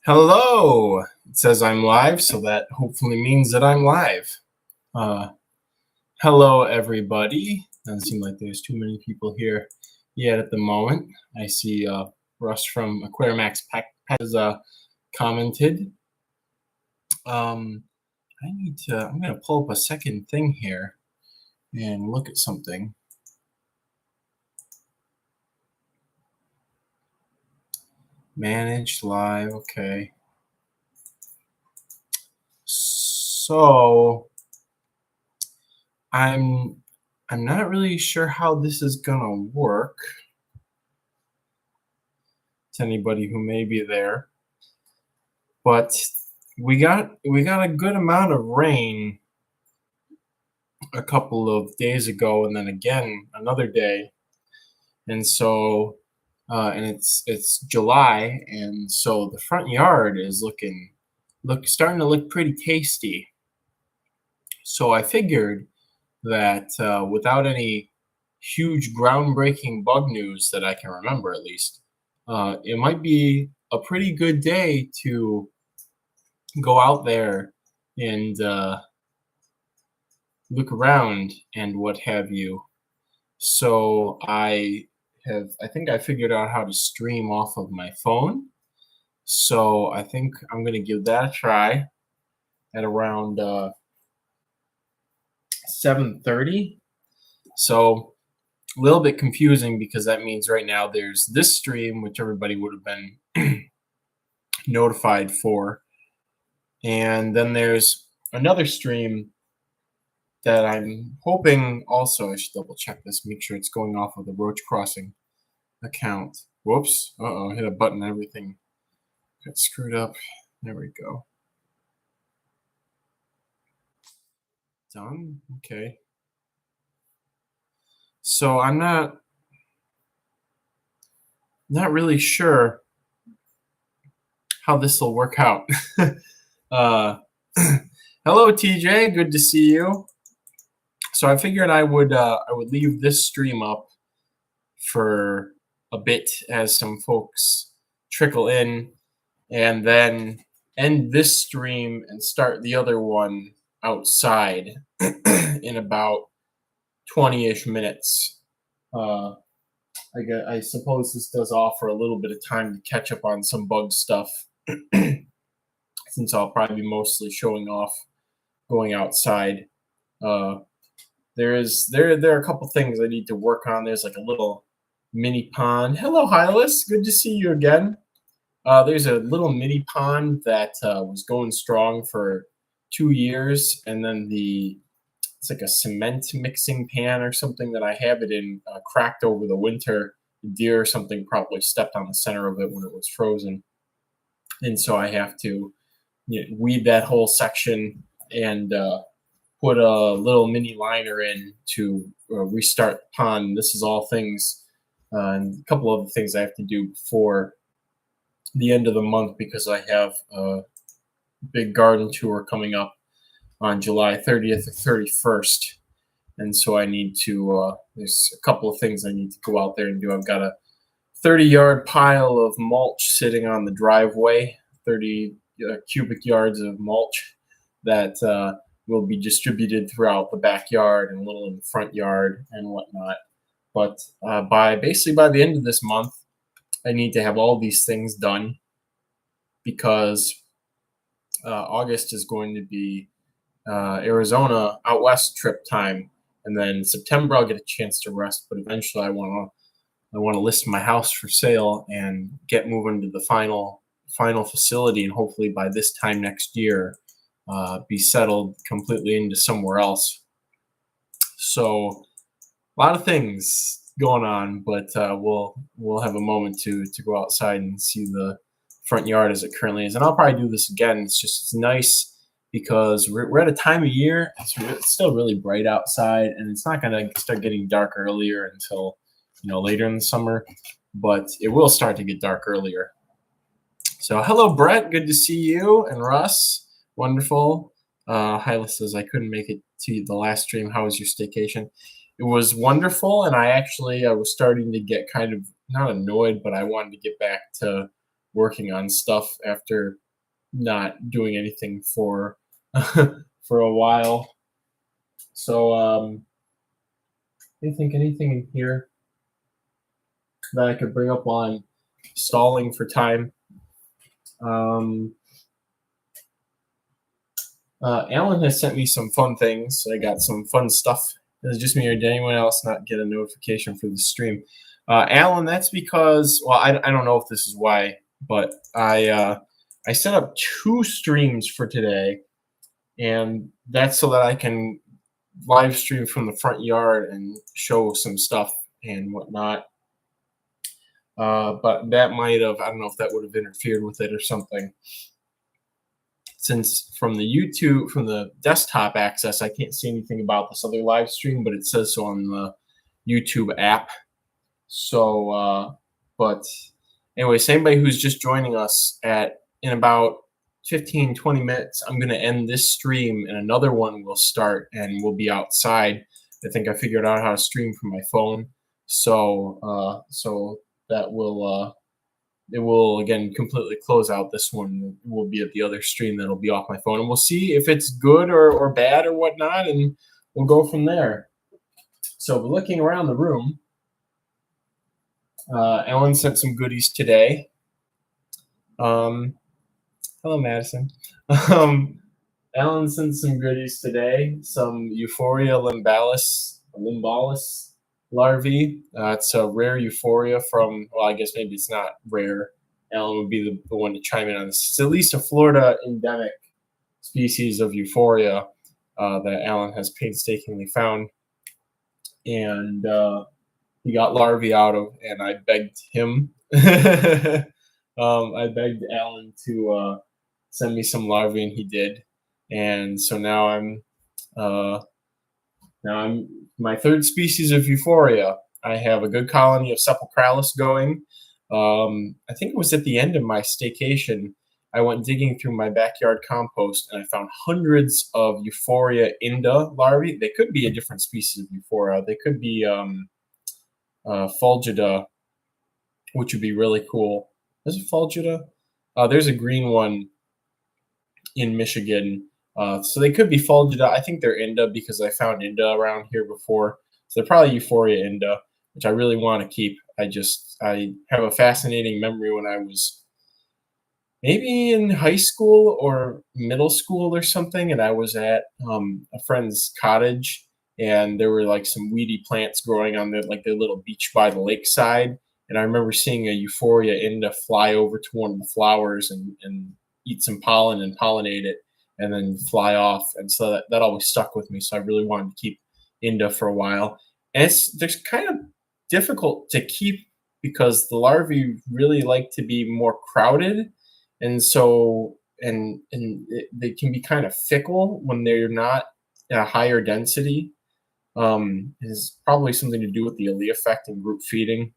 Hello! It says I'm live, so that hopefully means that I'm live. Hello, everybody. Doesn't seem like there's too many people here yet at the moment. I see Russ from Aquarimax Pack has commented. I'm going to pull up a second thing here and look at something. Managed live, okay. So I'm not really sure how this is gonna work. To anybody who may be there, but we got a good amount of rain a couple of days ago, and then again another day, and so and it's July, and so the front yard is starting to look pretty tasty. So I figured that without any huge groundbreaking bug news that I can remember, at least, it might be a pretty good day to go out there and look around and what have you. So I think I figured out how to stream off of my phone. So I think I'm gonna give that a try at around 7:30. So a little bit confusing because that means right now there's this stream, which everybody would have been notified for. And then there's another stream that I'm hoping also, I should double check this, make sure it's going off of the Roach Crossing account. Whoops, hit a button, everything got screwed up. There we go. Done, okay. So I'm not really sure how this will work out. Hello, TJ, good to see you. So I figured I would leave this stream up for a bit as some folks trickle in, and then end this stream and start the other one outside in about 20-ish minutes. I suppose this does offer a little bit of time to catch up on some bug stuff, since I'll probably be mostly showing off going outside. There are a couple things I need to work on. There's like a little mini pond. Hello, Hylas. Good to see you again. There's a little mini pond that was going strong for 2 years, and then it's like a cement mixing pan or something that I have it in cracked over the winter. The deer or something probably stepped on the center of it when it was frozen, and so I have to weed that whole section and put a little mini liner in to restart the pond. This is all things, and a couple of things I have to do before the end of the month, because I have a big garden tour coming up on July 30th or 31st. And so I need to, there's a couple of things I need to go out there and do. I've got a 30-yard pile of mulch sitting on the driveway, 30 cubic yards of mulch that will be distributed throughout the backyard and a little in the front yard and whatnot. But by the end of this month, I need to have all these things done, because August is going to be Arizona out west trip time, and then September I'll get a chance to rest. But eventually, I want to list my house for sale and get moving to the final facility, and hopefully by this time next year, be settled completely into somewhere else. So a lot of things going on, but we'll have a moment to go outside and see the front yard as it currently is. And I'll probably do this again. It's nice because we're at a time of year, it's still really bright outside, and it's not going to start getting dark earlier until later in the summer, but it will start to get dark earlier. So hello, Brett, good to see you, and Russ, wonderful. Hyla says, I couldn't make it to the last stream. How was your staycation? It was wonderful, and I was starting to get kind of not annoyed, but I wanted to get back to working on stuff after not doing anything for for a while. So I think anything in here that I could bring up while I'm stalling for time. Alan has sent me some fun things. I got some fun stuff. Is it just me, or did anyone else not get a notification for the stream? Alan, that's because, well, I don't know if this is why, but I set up 2 streams for today, and that's so that I can live stream from the front yard and show some stuff and whatnot. But that might have, I don't know if that would have interfered with it or something. Since from the desktop access, I can't see anything about this other live stream, but it says so on the YouTube app. So, but anyways, anybody who's just joining us in about 15-20 minutes, I'm going to end this stream and another one will start and we'll be outside. I think I figured out how to stream from my phone. So, so that will, it will again completely close out this one. We'll be at the other stream that'll be off my phone, and we'll see if it's good or bad or whatnot, and we'll go from there. So looking around the room, Ellen sent some goodies today. Hello, Madison. Ellen sent some goodies today. Some Euphoria limbalis larvae. It's a rare Euphoria from, well, I guess maybe it's not rare. Alan would be the one to chime in on this. It's at least a Florida endemic species of Euphoria that Alan has painstakingly found. And he got larvae out of, and I begged him. I begged Alan to send me some larvae, and he did. And so now I'm my 3rd species of Euphoria. I have a good colony of Sepulchralis going. I think it was at the end of my staycation. I went digging through my backyard compost and I found hundreds of Euphoria inda larvae. They could be a different species of Euphoria. They could be fulgida, which would be really cool. Is it fulgida? There's a green one in Michigan. So they could be fulgida. I think they're inda because I found inda around here before. So they're probably Euphoria inda, which I really want to keep. I have a fascinating memory when I was maybe in high school or middle school or something, and I was at a friend's cottage, and there were like some weedy plants growing on the little beach by the lakeside, and I remember seeing a Euphoria inda fly over to one of the flowers and eat some pollen and pollinate it, and then fly off, and so that always stuck with me. So I really wanted to keep inda for a while, and they're kind of difficult to keep because the larvae really like to be more crowded, and so they can be kind of fickle when they're not at a higher density. Is probably something to do with the Allee effect and group feeding.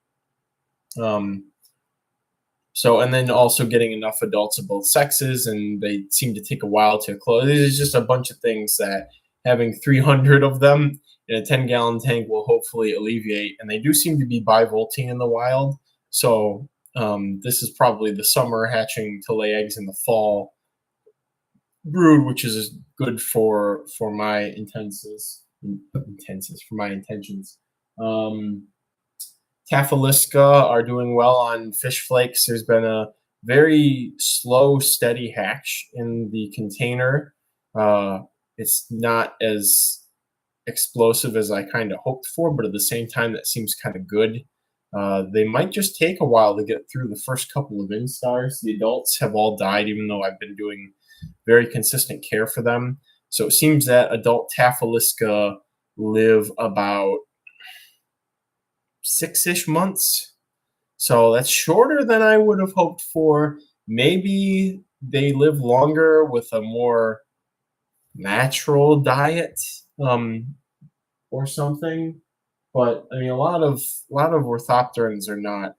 So, and then also getting enough adults of both sexes, and they seem to take a while to close. There's just a bunch of things that having 300 of them in a 10-gallon tank will hopefully alleviate. And they do seem to be bivolting in the wild. So this is probably the summer hatching to lay eggs in the fall brood, which is good for my intentions. Taphiliska are doing well on fish flakes. There's been a very slow, steady hatch in the container. It's not as explosive as I kind of hoped for, but at the same time, that seems kind of good. They might just take a while to get through the first couple of instars. The adults have all died, even though I've been doing very consistent care for them. So it seems that adult Taphiliska live about 6-ish months. So that's shorter than I would have hoped for. Maybe they live longer with a more natural diet or something. But I mean, a lot of orthopterans are not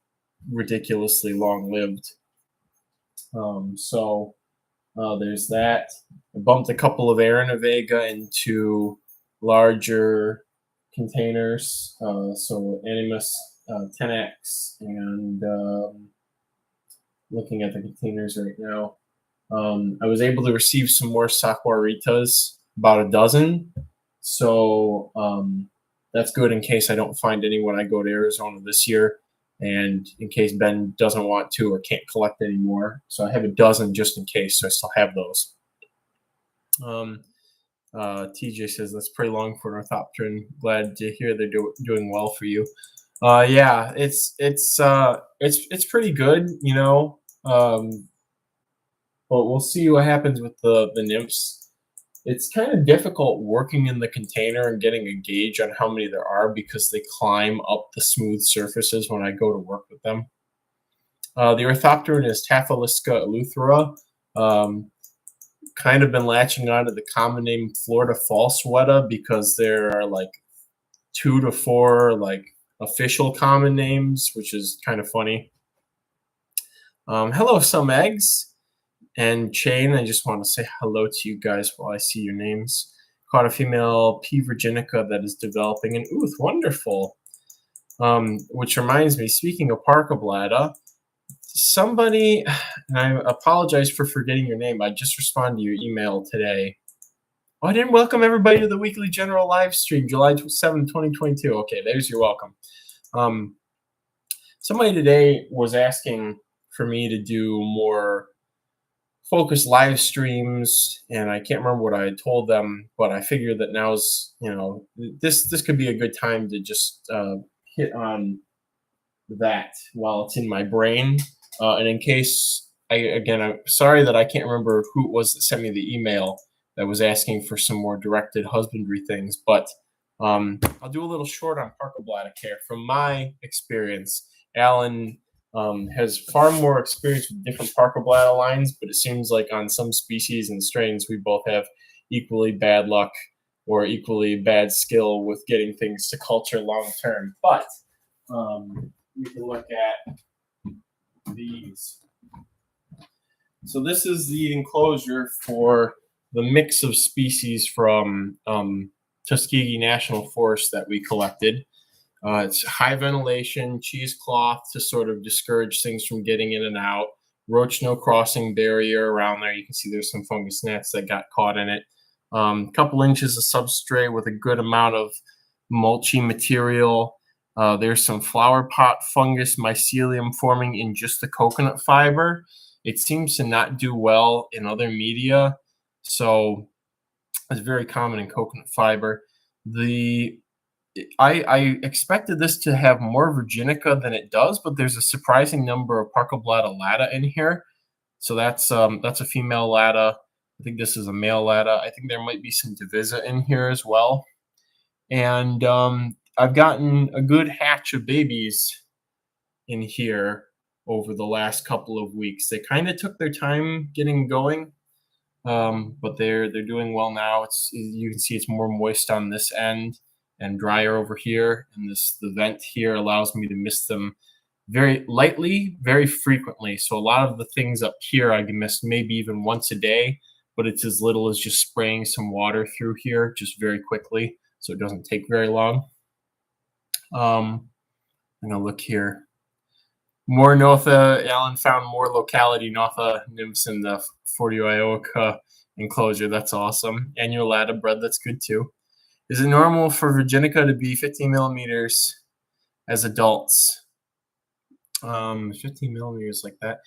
ridiculously long-lived. So there's that. I bumped a couple of Aranavega into larger containers. So Animus 10X and looking at the containers right now. I was able to receive some more saguaritas, about a dozen. So that's good in case I don't find any when I go to Arizona this year, and in case Ben doesn't want to or can't collect anymore. So I have a dozen just in case, so I still have those. TJ says that's pretty long for an orthopteran. Glad to hear they're doing well for you. Yeah, it's pretty good, you know. But we'll see what happens with the nymphs. It's kind of difficult working in the container and getting a gauge on how many there are because they climb up the smooth surfaces when I go to work with them. The orthopteran is Taphiliska eleuthera. Kind of been latching on to the common name Florida false weta because there are like 2 to 4 like official common names, which is kind of funny. Hello, some eggs. And Chain, I just want to say hello to you guys while I see your names. Caught a female P. virginica that is developing an ooth. Wonderful. Which reminds me, speaking of Parkablada, somebody, and I apologize for forgetting your name. I just responded to your email today. Oh, I didn't welcome everybody to the weekly general live stream, July 7, 2022. Okay, there's your welcome. Somebody today was asking for me to do more focused live streams, and I can't remember what I had told them, but I figured that now's, you know, this could be a good time to just hit on that while it's in my brain. And in case I'm sorry that I can't remember who it was that sent me the email that was asking for some more directed husbandry things, but I'll do a little short on Parkablada care. From my experience, Alan has far more experience with different Parkablada lines, but it seems like on some species and strains, we both have equally bad luck or equally bad skill with getting things to culture long term. But we can look at these. So this is the enclosure for the mix of species from Tuskegee National Forest that we collected. It's high ventilation, cheesecloth to sort of discourage things from getting in and out. Roach no crossing barrier around there. You can see there's some fungus gnats that got caught in it. A couple inches of substrate with a good amount of mulchy material. There's some flower pot fungus mycelium forming in just the coconut fiber. It seems to not do well in other media, so it's very common in coconut fiber. I expected this to have more virginica than it does, but there's a surprising number of Parkablada lata in here. So that's a female lata. I think this is a male lata. I think there might be some divisa in here as well. And I've gotten a good hatch of babies in here over the last couple of weeks. They kind of took their time getting going, but they're doing well now. You can see it's more moist on this end and drier over here, and the vent here allows me to mist them very lightly, very frequently. So a lot of the things up here I can mist maybe even once a day, but it's as little as just spraying some water through here just very quickly, so it doesn't take very long. I'm gonna look here. More Notha. Alan found more locality Notha nymphs in the 40 Ioka enclosure. That's awesome. Annual lata bread. That's good too. Is it normal for virginica to be 15 millimeters as adults? 15 millimeters like that.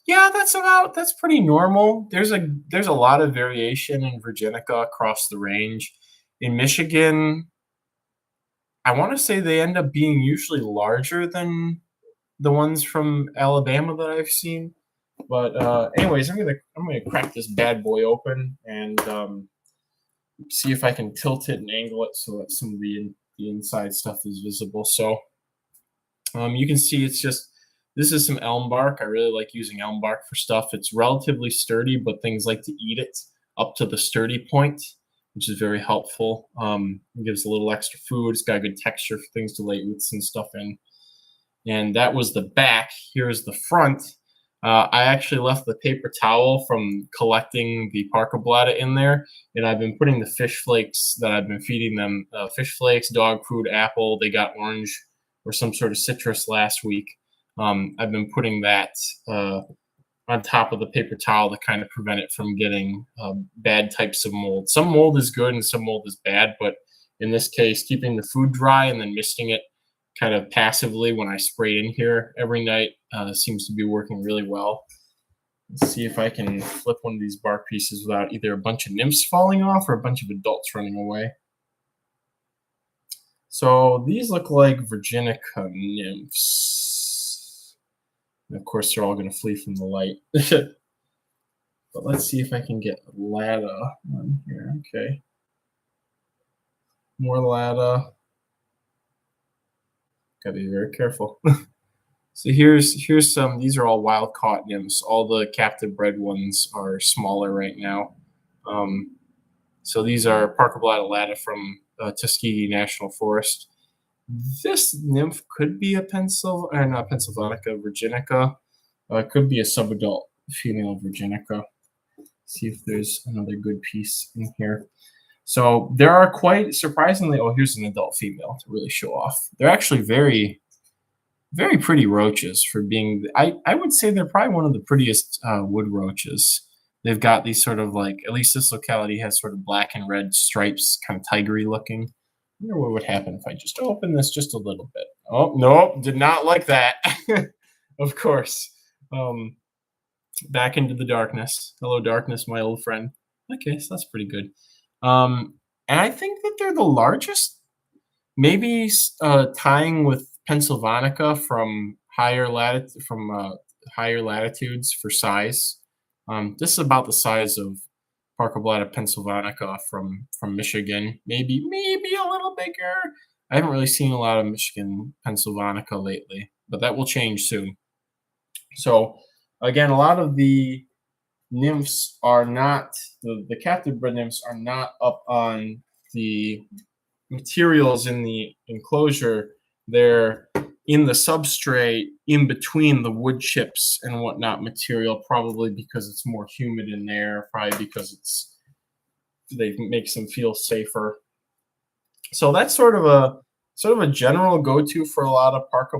Yeah, that's pretty normal. There's a lot of variation in virginica across the range. In Michigan, I want to say they end up being usually larger than the ones from Alabama that I've seen. But anyways, I'm gonna crack this bad boy open and see if I can tilt it and angle it so that some of the inside stuff is visible. So you can see this is some elm bark. I really like using elm bark for stuff. It's relatively sturdy, but things like to eat it up to the sturdy point, which is very helpful. It gives a little extra food. It's got a good texture for things to lay roots and stuff in. And that was the back. Here's the front. I actually left the paper towel from collecting the Parkablada in there, and I've been putting the fish flakes that I've been feeding them, fish flakes, dog food, apple. They got orange or some sort of citrus last week. I've been putting that on top of the paper towel to kind of prevent it from getting bad types of mold. Some mold is good and some mold is bad, but in this case, keeping the food dry and then misting it kind of passively when I spray in here every night seems to be working really well. Let's see if I can flip one of these bark pieces without either a bunch of nymphs falling off or a bunch of adults running away. So these look like Virginica nymphs. And of course, they're all going to flee from the light. But let's see if I can get Lada on here. Okay. More Lada. Gotta be very careful. So here's some. These are all wild caught nymphs. All the captive bred ones are smaller right now. So these are Parker Lada from Tuskegee National Forest. This nymph could be a not Pennsylvanica, Virginica. It could be a subadult female Virginica. See if there's another good piece in here. So there are quite surprisingly. Oh, here's an adult female to really show off. They're actually very, very pretty roaches for being. I would say they're probably one of the prettiest wood roaches. They've got these sort of like, at least this locality has sort of black and red stripes, kind of tigery looking. I wonder what would happen if I just open this just a little bit. Oh, no, did not like that. Of course. Back into the darkness. Hello, darkness, my old friend. Okay, so that's pretty good. And I think that they're the largest, maybe tying with Pennsylvanica from higher latitudes for size. This is about the size of Parker Pennsylvanica from Michigan. Maybe a little bigger. I haven't really seen a lot of Michigan Pennsylvanica lately, but that will change soon. So again, a lot of the nymphs are not, the captive bred nymphs are not up on the materials in the enclosure. They're in the substrate in between the wood chips and whatnot material, probably because it's more humid in there, probably because they makes them feel safer. So that's sort of a general go-to for a lot of Parker.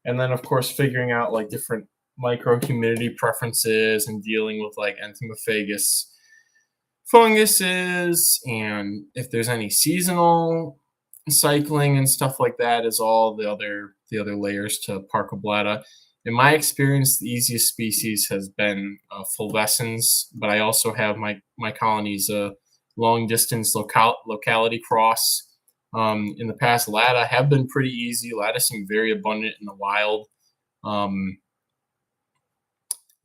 And then of course figuring out like different micro humidity preferences and dealing with like entomophagous funguses, and if there's any seasonal cycling and stuff like that is all the other layers to Parker. In my experience, the easiest species has been fulvescens, but I also have my colonies a long distance locality cross. In the past, Lada have been pretty easy. Lada seem very abundant in the wild.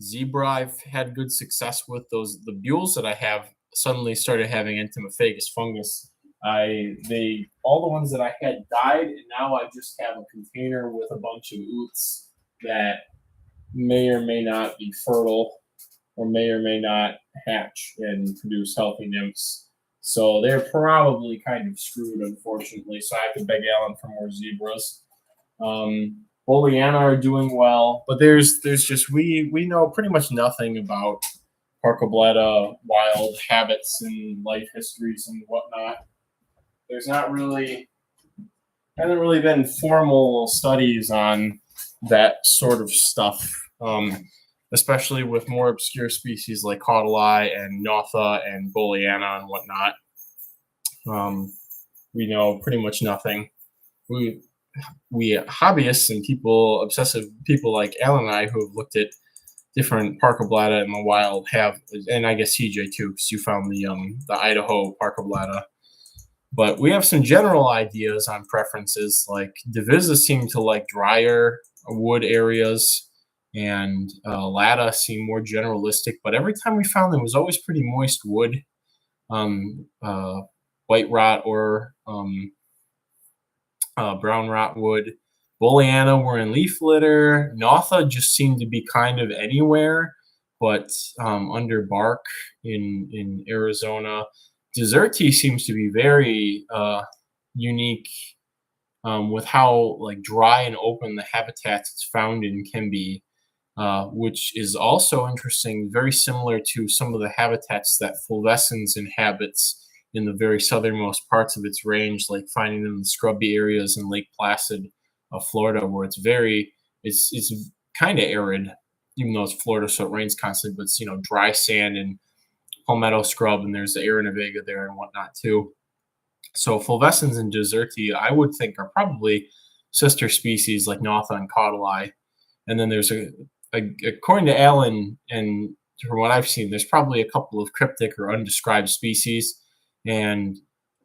Zebra, I've had good success with those. The buells that I have suddenly started having entomophagous fungus. All the ones that I had died, and now I just have a container with a bunch of oots that may or may not be fertile or may not hatch and produce healthy nymphs. So they're probably kind of screwed, unfortunately. So I have to beg Alan for more zebras. Boliana are doing well, but there's just we know pretty much nothing about Parker wild habits and life histories and whatnot. There's haven't really been formal studies on that sort of stuff, especially with more obscure species like Caudali and Notha and Boliana and whatnot. We know pretty much nothing. We hobbyists and obsessive people like Alan and I who have looked at different Parker in the wild have, and I guess CJ too, because you found the Idaho Parker. But we have some general ideas on preferences. Like Divisa seem to like drier wood areas, and Lada seem more generalistic. But every time we found them, it was always pretty moist wood, white rot or brown rot wood. Boliana were in leaf litter. Notha just seemed to be kind of anywhere, but under bark in Arizona. Deserti seems to be very unique with how like dry and open the habitats it's found in can be, which is also interesting. Very similar to some of the habitats that fulvescens inhabits in the very southernmost parts of its range, like finding them in the scrubby areas in Lake Placid, Florida, where it's very it's kind of arid, even though it's Florida, so it rains constantly. But it's dry sand and palmetto scrub, and there's the Arenaviga there and whatnot too. So fulvescens and deserti, I would think, are probably sister species like Notha and Caudali. And then there's according to Allen and from what I've seen, there's probably a couple of cryptic or undescribed species. And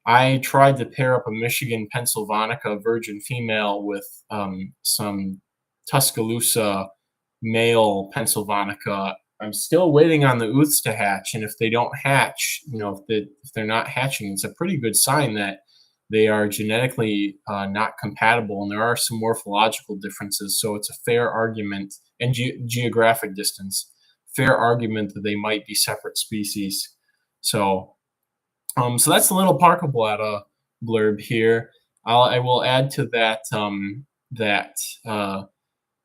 I tried to pair up a Michigan Pennsylvanica virgin female with some Tuscaloosa male Pennsylvanica. I'm still waiting on the ooths to hatch, and if they don't hatch, if they're not hatching, it's a pretty good sign that they are genetically not compatible, and there are some morphological differences. So it's a fair argument, and geographic distance, fair argument that they might be separate species. So, so that's a little Parcablata blurb here. I will add to that that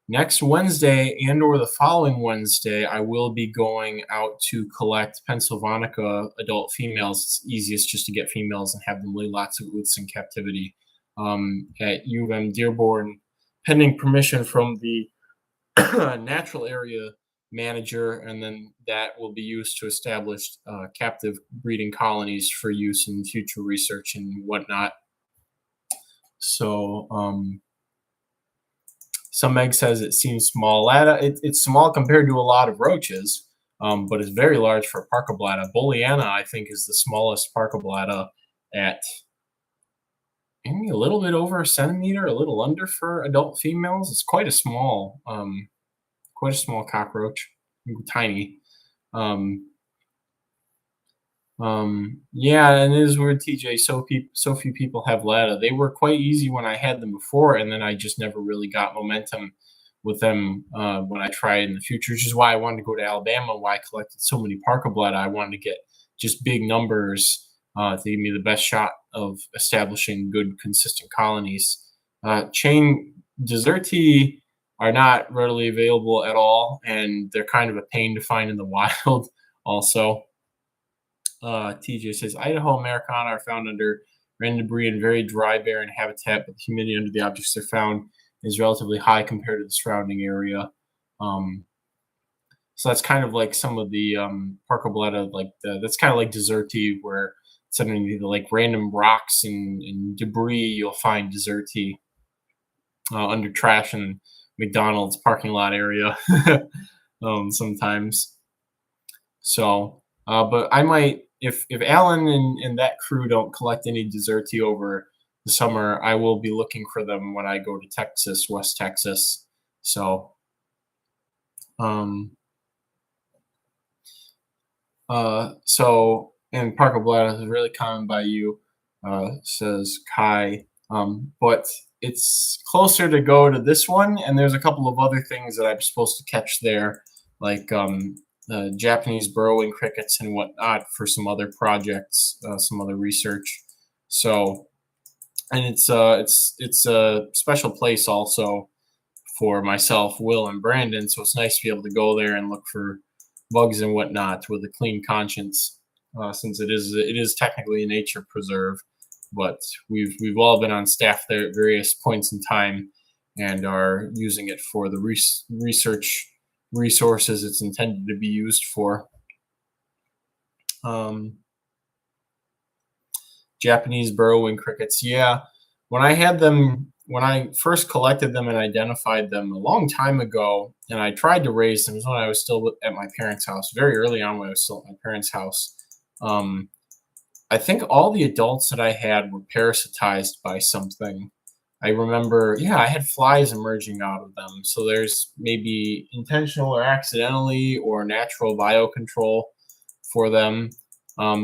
next Wednesday and or the following Wednesday, I will be going out to collect Pennsylvanica adult females. It's easiest just to get females and have them lay lots of ooths in captivity at U of M Dearborn, pending permission from the natural area manager, and then that will be used to establish captive breeding colonies for use in future research and whatnot. So, some Meg says it seems small. It's small compared to a lot of roaches, but it's very large for Parcablata. Bulliana, I think, is the smallest Parcablata at maybe a little bit over a centimeter, a little under for adult females. It's quite a small cockroach, tiny. Yeah, and it is weird, TJ. So few people have Lada. They were quite easy when I had them before, and then I just never really got momentum with them when I tried in the future, which is why I wanted to go to Alabama, why I collected so many Parcablata. I wanted to get just big numbers to give me the best shot of establishing good, consistent colonies. Chain deserti are not readily available at all, and they're kind of a pain to find in the wild also. TJ says Idaho Americana are found under random debris and very dry, barren habitat, but the humidity under the objects they're found is relatively high compared to the surrounding area. So that's kind of like some of the Parcablata, that's kind of like deserti, where it's underneath the random rocks and debris you'll find deserti under trash in McDonald's parking lot area sometimes. So, but I might. If Alan and that crew don't collect any deserti over the summer, I will be looking for them when I go to Texas, West Texas. So, and Parcablata is really common by you, says Kai. But it's closer to go to this one, and there's a couple of other things that I'm supposed to catch there, like Japanese burrowing crickets and whatnot for some other projects, some other research. So, and it's a special place also for myself, Will, and Brandon. So it's nice to be able to go there and look for bugs and whatnot with a clean conscience, since it is technically a nature preserve. But we've all been on staff there at various points in time and are using it for the research resources it's intended to be used for. Japanese burrowing crickets. Yeah, when I first collected them and identified them a long time ago, and I tried to raise them, was when I was still at my parents' house, very early on when I was still at my parents' house. I think all the adults that I had were parasitized by something. I remember, I had flies emerging out of them. So there's maybe intentional or accidentally or natural biocontrol for them.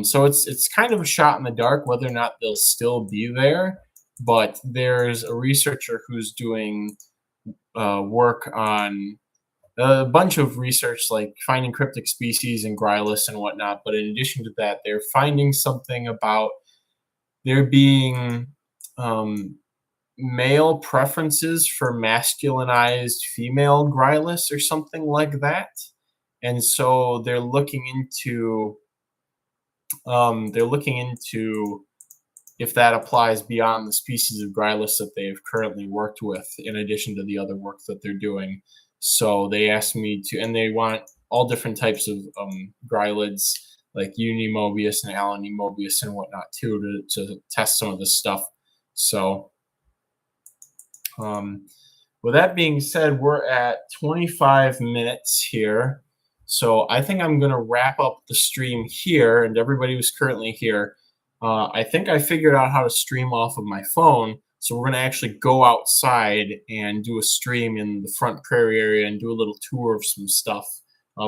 So it's kind of a shot in the dark whether or not they'll still be there. But there's a researcher who's doing work on a bunch of research, like finding cryptic species and Grylus and whatnot. But in addition to that, they're finding something about there being male preferences for masculinized female Grylus or something like that. And so they're looking into if that applies beyond the species of grylus that they've currently worked with, in addition to the other work that they're doing. So they asked me to, and they want all different types of grylids, like Unimobius and Alanimobius and whatnot too, to test some of this stuff. So with that being said, we're at 25 minutes here. So I think I'm going to wrap up the stream here, and everybody who's currently here, I think I figured out how to stream off of my phone. So we're going to actually go outside and do a stream in the front prairie area and do a little tour of some stuff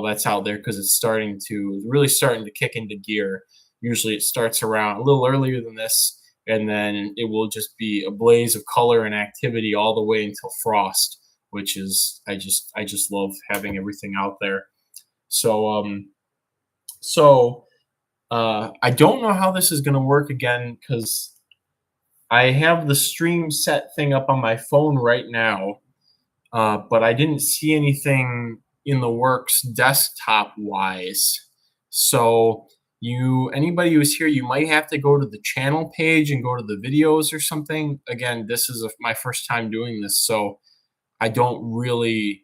that's out there, because it's really starting to kick into gear. Usually it starts around a little earlier than this, and then it will just be a blaze of color and activity all the way until frost, which is I just love having everything out there. So I don't know how this is going to work again, because I have the stream set thing up on my phone right now, but I didn't see anything in the works desktop wise. So anybody who's here, you might have to go to the channel page and go to the videos or something. Again, this is my first time doing this, so I don't really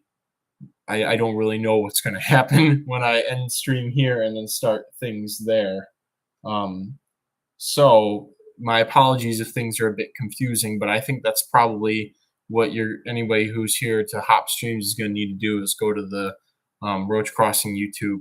know what's going to happen when I end stream here and then start things there. So my apologies if things are a bit confusing, but I think that's probably what anybody who's here to hop streams is going to need to do, is go to the Roach Crossing YouTube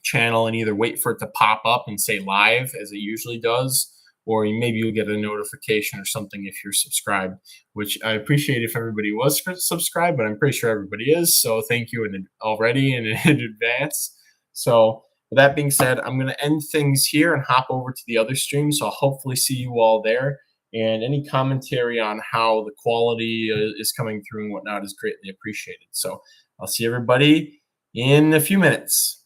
channel and either wait for it to pop up and say live as it usually does, or maybe you'll get a notification or something if you're subscribed, which I appreciate if everybody was subscribed, but I'm pretty sure everybody is. So thank you already in advance. So with that being said, I'm going to end things here and hop over to the other stream. So I'll hopefully see you all there. And any commentary on how the quality is coming through and whatnot is greatly appreciated. So I'll see everybody in a few minutes.